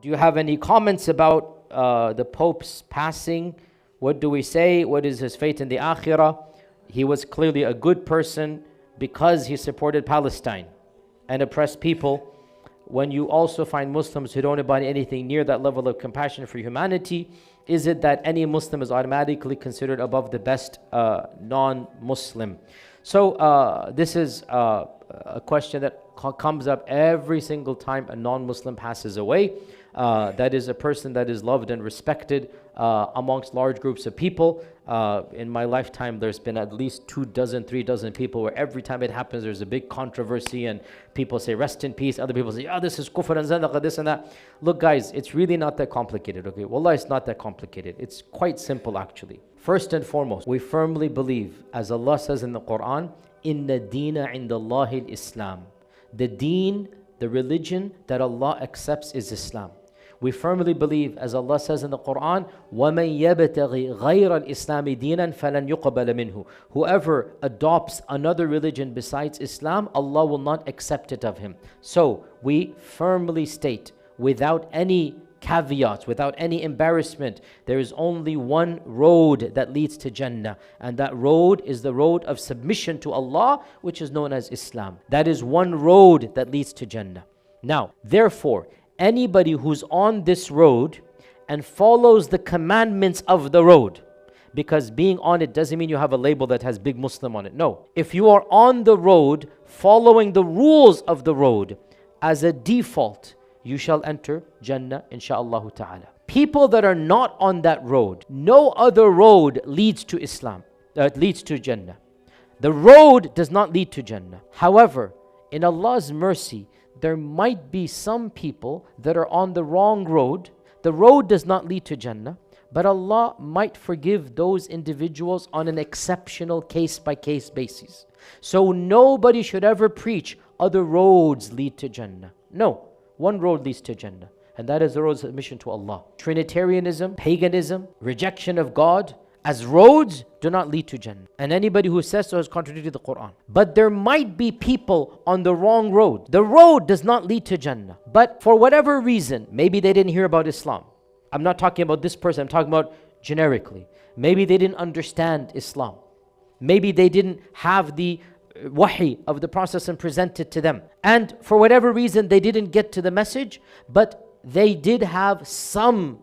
Do you have any comments about the Pope's passing? What do we say? What is his fate in the Akhirah? He was clearly a good person because he supported Palestine and oppressed people. When you also find Muslims who don't embody anything near that level of compassion for humanity, is it that any Muslim is automatically considered above the best non-Muslim? So this is a question that comes up every single time a non-Muslim passes away. That is a person that is loved and respected amongst large groups of people. In my lifetime, there's been at least 2 dozen, 3 dozen people where every time it happens, there's a big controversy and people say, rest in peace. Other people say, oh, this is kufr and zandaqa, this and that. Look, guys, it's really not that complicated, okay? Wallah, it's not that complicated. It's quite simple, actually. First and foremost, we firmly believe, as Allah says in the Quran, Inna deena indallahi al-Islam. The deen, the religion that Allah accepts is Islam. We firmly believe, as Allah says in the Quran, وَمَنْ يَبْتَغِي غَيْرَ الْإِسْلَامِ دِينًا فَلَنْ يُقْبَلَ مِنْهُ. Whoever adopts another religion besides Islam, Allah will not accept it of him. So, we firmly state, without any caveats, without any embarrassment, there is only one road that leads to Jannah, and that road is the road of submission to Allah, which is known as Islam. That is one road that leads to Jannah. Now, therefore, anybody who's on this road and follows the commandments of the road, because being on it doesn't mean you have a label that has big Muslim on it. No. If you are on the road, following the rules of the road, as a default, you shall enter Jannah, insha'Allah ta'ala. People that are not on that road, no other road leads to Islam, leads to Jannah. The road does not lead to Jannah. However, in Allah's mercy, there might be some people that are on the wrong road. The road does not lead to Jannah, but Allah might forgive those individuals on an exceptional case-by-case basis. So nobody should ever preach other roads lead to Jannah. No, one road leads to Jannah, and that is the road of submission to Allah. Trinitarianism, paganism, rejection of God as roads do not lead to Jannah. And anybody who says so has contradicted the Quran. But there might be people on the wrong road. The road does not lead to Jannah. But for whatever reason, maybe they didn't hear about Islam. I'm not talking about this person, I'm talking about generically. Maybe they didn't understand Islam. Maybe they didn't have the wahi of the Prophet and presented to them. And for whatever reason, they didn't get to the message, but they did have some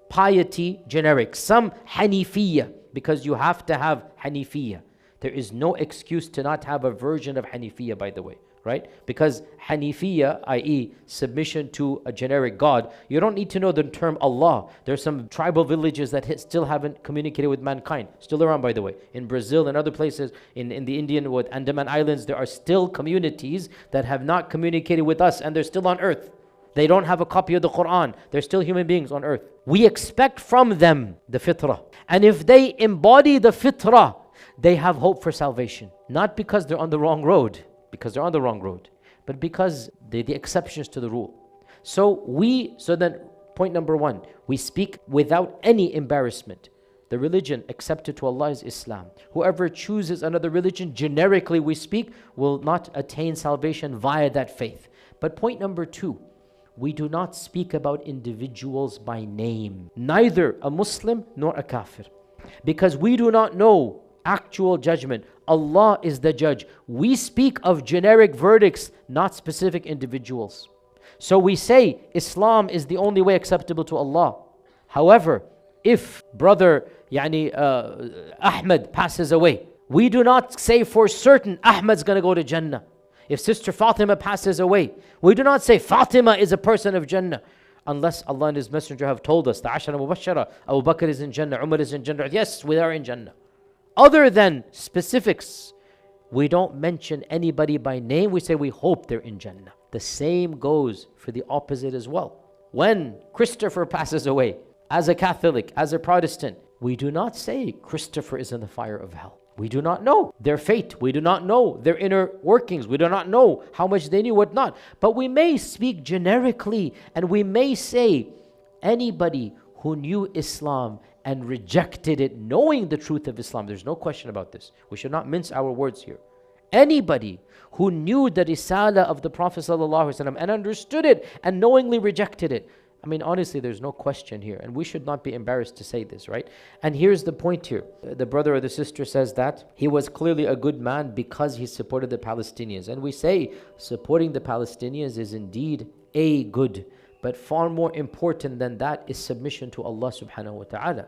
piety, generic, some Hanifiyya, because you have to have Hanifiyya. There is no excuse to not have a version of Hanifiyya, by the way, right? Because Hanifiyya, i.e. submission to a generic God, you don't need to know the term Allah. There's some tribal villages that still haven't communicated with mankind, still around, by the way. In Brazil and other places, in the Indian, with Andaman Islands, there are still communities that have not communicated with us, and they're still on earth. They don't have a copy of the Quran. They're still human beings on earth. We expect from them the fitrah. And if they embody the fitrah, they have hope for salvation. Not because they're on the wrong road, but because they're the exceptions to the rule. So then point number 1, we speak without any embarrassment. The religion accepted to Allah is Islam. Whoever chooses another religion, generically we speak, will not attain salvation via that faith. But point number 2, we do not speak about individuals by name, neither a Muslim nor a kafir, because we do not know actual judgment. Allah is the judge. We speak of generic verdicts, not specific individuals. So we say Islam is the only way acceptable to Allah. However, if brother Ahmed passes away, we do not say for certain Ahmed's going to go to Jannah. If Sister Fatima passes away, we do not say Fatima is a person of Jannah, unless Allah and His Messenger have told us, the Ashara Mubashara, Abu Bakr is in Jannah, Umar is in Jannah. Yes, we are in Jannah. Other than specifics, we don't mention anybody by name. We say we hope they're in Jannah. The same goes for the opposite as well. When Christopher passes away, as a Catholic, as a Protestant, we do not say Christopher is in the fire of hell. We do not know their fate. We do not know their inner workings. We do not know how much they knew, what not. But we may speak generically, and we may say anybody who knew Islam and rejected it, knowing the truth of Islam. There's no question about this. We should not mince our words here. Anybody who knew the risala of the Prophet ﷺ and understood it and knowingly rejected it, I mean, honestly, there's no question here, and we should not be embarrassed to say this, right? And here's the point here. The brother or the sister says that he was clearly a good man because he supported the Palestinians. And we say supporting the Palestinians is indeed a good, but far more important than that is submission to Allah subhanahu wa ta'ala.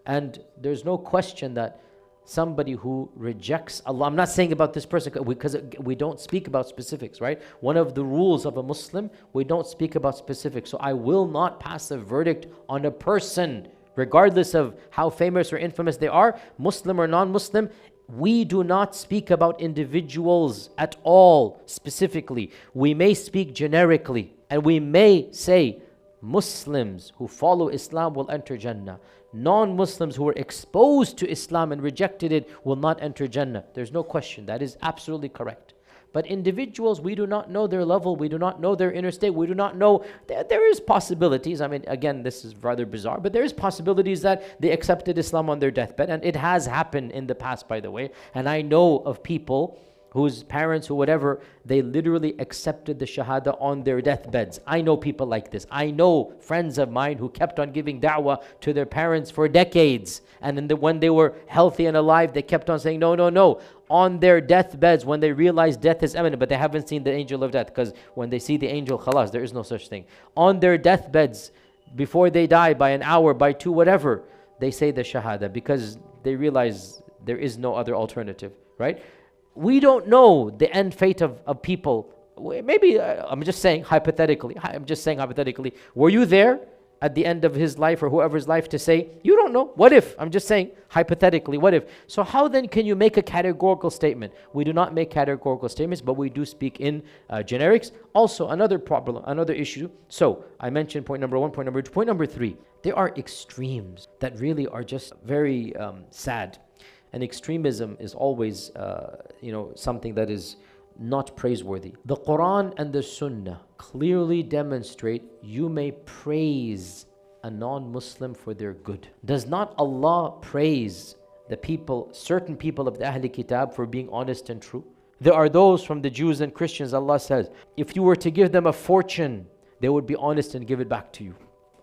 And there's no question that somebody who rejects Allah, I'm not saying about this person because we don't speak about specifics, right? One of the rules of a Muslim, we don't speak about specifics. So I will not pass a verdict on a person, regardless of how famous or infamous they are, Muslim or non-Muslim. We do not speak about individuals at all specifically. We may speak generically, and we may say Muslims who follow Islam will enter Jannah. Non-Muslims who were exposed to Islam and rejected it will not enter Jannah. There's no question. That is absolutely correct. But individuals, we do not know their level. We do not know their inner state. We do not know. There is possibilities. I mean, again, this is rather bizarre, but there is possibilities that they accepted Islam on their deathbed. And it has happened in the past, by the way. And I know of people whose parents or whatever, they literally accepted the Shahada on their deathbeds. I know people like this. I know friends of mine who kept on giving da'wah to their parents for decades. And then when they were healthy and alive, they kept on saying, no, no, no. On their deathbeds, when they realize death is imminent, but they haven't seen the angel of death, because when they see the angel, khalas, there is no such thing. On their deathbeds, before they die, by an hour, by two, whatever, they say the Shahada, because they realize there is no other alternative, right? We don't know the end fate of people. Maybe, I'm just saying hypothetically, were you there at the end of his life or whoever's life to say, you don't know, what if? I'm just saying, hypothetically, what if? So how then can you make a categorical statement? We do not make categorical statements, but we do speak in generics. Also, another problem, another issue. So, I mentioned point number one, point number two. Point number three, there are extremes that really are just very sad. And extremism is always, something that is not praiseworthy. The Quran and the Sunnah clearly demonstrate you may praise a non-Muslim for their good. Does not Allah praise the people, certain people of the Ahl Kitab for being honest and true? There are those from the Jews and Christians, Allah says, if you were to give them a fortune, they would be honest and give it back to you.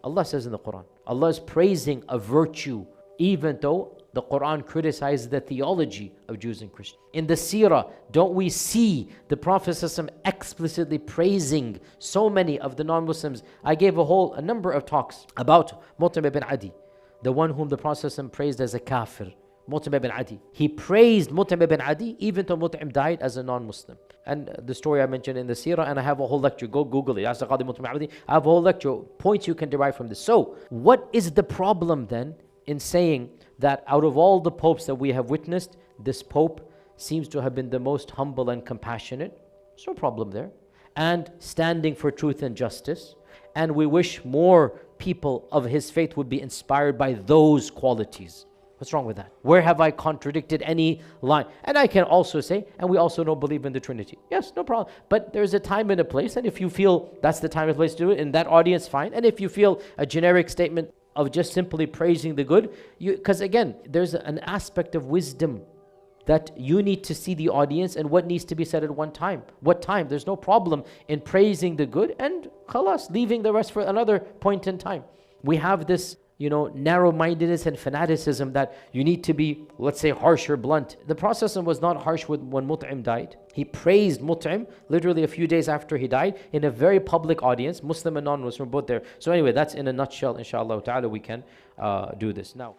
Allah says in the Quran. Allah is praising a virtue, even though the Quran criticizes the theology of Jews and Christians. In the seerah, don't we see the Prophet ﷺ explicitly praising so many of the non-Muslims? I gave a number of talks about Mut'im ibn Adi, the one whom the Prophet ﷺ praised as a kafir, Mut'im ibn Adi. He praised Mut'im ibn Adi even though Mut'im died as a non-Muslim. And the story I mentioned in the seerah, and I have a whole lecture, go Google it, Yasir Qadhi Mut'im ibn Adi. I have a whole lecture, points you can derive from this. So, what is the problem then in saying that out of all the popes that we have witnessed, this pope seems to have been the most humble and compassionate? There's no problem there. And standing for truth and justice. And we wish more people of his faith would be inspired by those qualities. What's wrong with that? Where have I contradicted any line? And I can also say, and we also don't believe in the Trinity. Yes, no problem. But there's a time and a place, and if you feel that's the time and place to do it, in that audience, fine. And if you feel a generic statement of just simply praising the good, because again, there's an aspect of wisdom that you need to see the audience and what needs to be said at one time. What time? There's no problem in praising the good and khalas, leaving the rest for another point in time. We have this, narrow-mindedness and fanaticism that you need to be, let's say, harsh or blunt. The Prophet was not harsh when Mut'im died. He praised Mut'im literally a few days after he died in a very public audience. Muslim and non-Muslim were both there. So anyway, that's in a nutshell. Inshallah ta'ala, we can do this. Now,